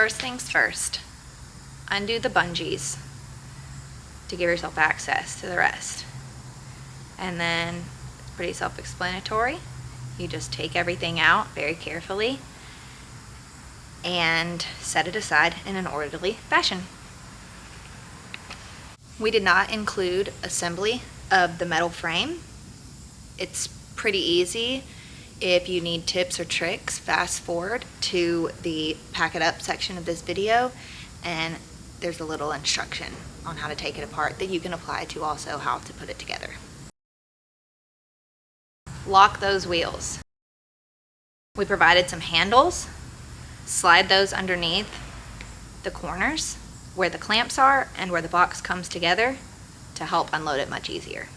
First things first, undo the bungees to give yourself access to the rest. And then it's pretty self-explanatory. You just take everything out very carefully and set it aside in an orderly fashion. We did not include assembly of the metal frame. It's pretty easy. If you need tips or tricks, fast forward to the pack it up section of this video, and there's a little instruction on how to take it apart that you can apply to also how to put it together. Lock those wheels. We provided some handles. Slide those underneath the corners where the clamps are and where the box comes together to help unload it much easier.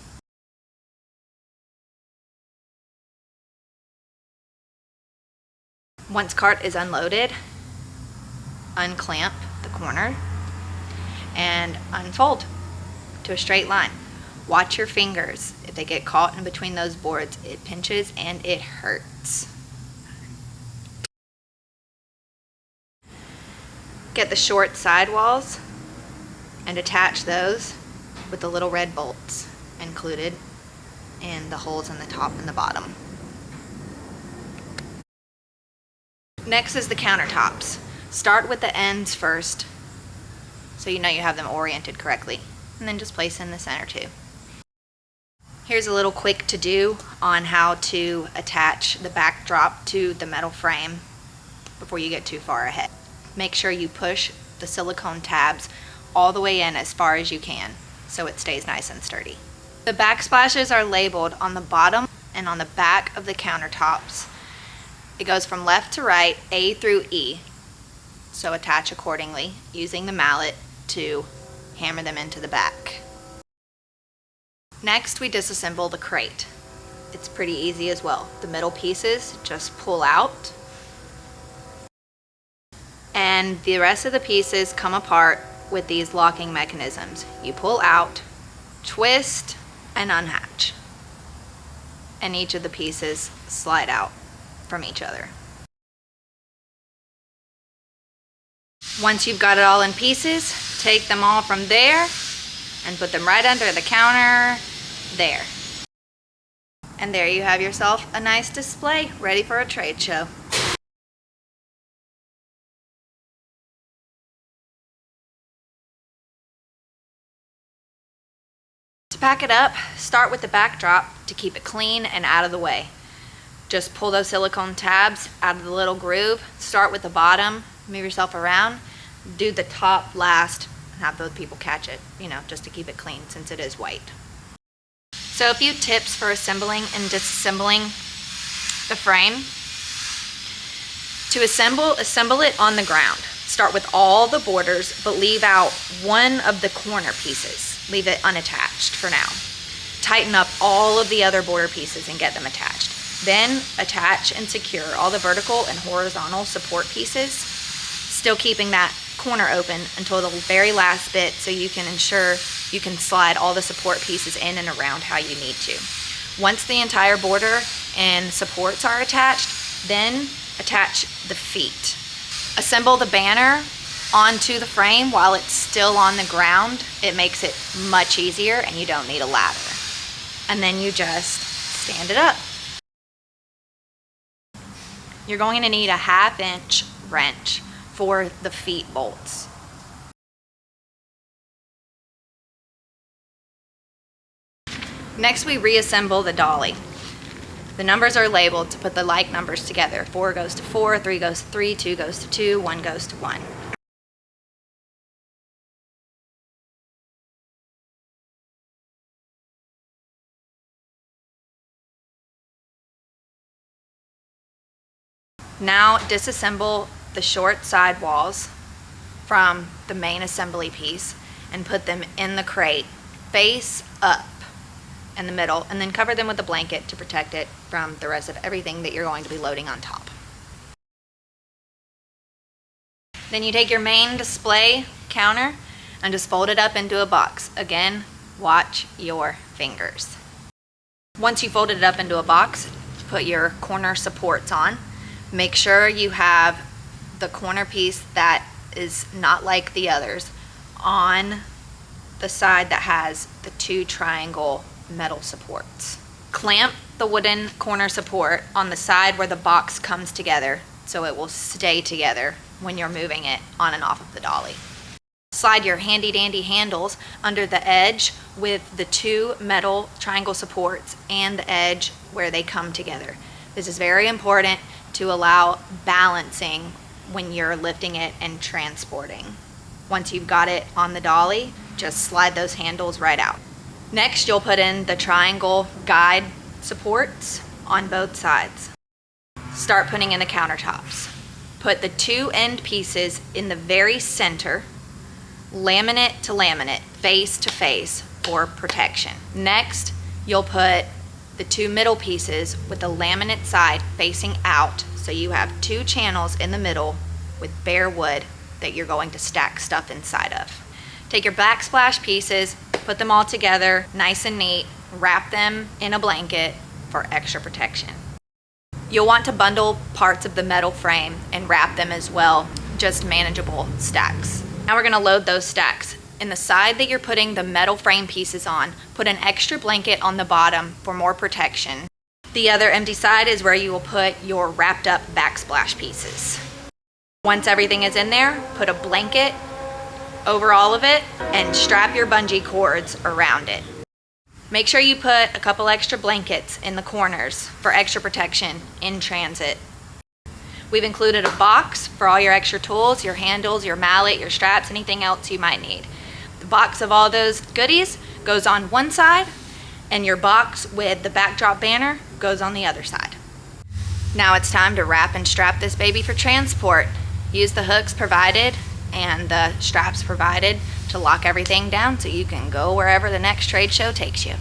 Once cart is unloaded, unclamp the corner and unfold to a straight line. Watch your fingers. If they get caught in between those boards, it pinches and it hurts. Get the short sidewalls and attach those with the little red bolts included in the holes in the top and the bottom. Next is the countertops. Start with the ends first so you know you have them oriented correctly, and then just place in the center too. Here's a little quick to-do on how to attach the backdrop to the metal frame before you get too far ahead. Make sure you push the silicone tabs all the way in as far as you can so it stays nice and sturdy. The backsplashes are labeled on the bottom and on the back of the countertops. It goes from left to right, A through E, so attach accordingly using the mallet to hammer them into the back. Next, we disassemble the crate. It's pretty easy as well. The middle pieces just pull out, and the rest of the pieces come apart with these locking mechanisms. You pull out, twist, and unhatch, and each of the pieces slide out from each other. Once you've got it all in pieces, take them all from there and put them right under the counter there. And there you have yourself a nice display ready for a trade show. To pack it up, start with the backdrop to keep it clean and out of the way. Just pull those silicone tabs out of the little groove. Start with the bottom, move yourself around, do the top last, and have both people catch it, just to keep it clean since it is white. So a few tips for assembling and disassembling the frame. To assemble it on the ground. Start with all the borders, but leave out one of the corner pieces. Leave it unattached for now. Tighten up all of the other border pieces and get them attached. Then attach and secure all the vertical and horizontal support pieces, still keeping that corner open until the very last bit so you can ensure you can slide all the support pieces in and around how you need to. Once the entire border and supports are attached, then attach the feet. Assemble the banner onto the frame while it's still on the ground. It makes it much easier and you don't need a ladder. And then you just stand it up. You're going to need a 1/2 inch wrench for the feet bolts. Next, we reassemble the dolly. The numbers are labeled to put the like numbers together. 4 goes to 4, 3 goes to 3, 2 goes to 2, 1 goes to 1. Now disassemble the short side walls from the main assembly piece and put them in the crate face up in the middle, and then cover them with a blanket to protect it from the rest of everything that you're going to be loading on top. Then you take your main display counter and just fold it up into a box. Again, watch your fingers. Once you folded it up into a box, put your corner supports on. Make sure you have the corner piece that is not like the others on the side that has the 2 triangle metal supports. Clamp the wooden corner support on the side where the box comes together so it will stay together when you're moving it on and off of the dolly. Slide your handy dandy handles under the edge with the 2 metal triangle supports and the edge where they come together. This is very important to allow balancing when you're lifting it and transporting. Once you've got it on the dolly, just slide those handles right out. Next, you'll put in the triangle guide supports on both sides. Start putting in the countertops. Put the 2 end pieces in the very center, laminate to laminate, face to face for protection. Next, you'll put the 2 middle pieces with the laminate side facing out, so you have 2 channels in the middle with bare wood that you're going to stack stuff inside of. Take your backsplash pieces, put them all together nice and neat, wrap them in a blanket for extra protection. You'll want to bundle parts of the metal frame and wrap them as well, just manageable stacks. Now we're going to load those stacks. In the side that you're putting the metal frame pieces on, put an extra blanket on the bottom for more protection. The other empty side is where you will put your wrapped up backsplash pieces. Once everything is in there, put a blanket over all of it and strap your bungee cords around it. Make sure you put a couple extra blankets in the corners for extra protection in transit. We've included a box for all your extra tools, your handles, your mallet, your straps, anything else you might need. The box of all those goodies goes on one side, and your box with the backdrop banner goes on the other side. Now it's time to wrap and strap this baby for transport. Use the hooks provided and the straps provided to lock everything down so you can go wherever the next trade show takes you.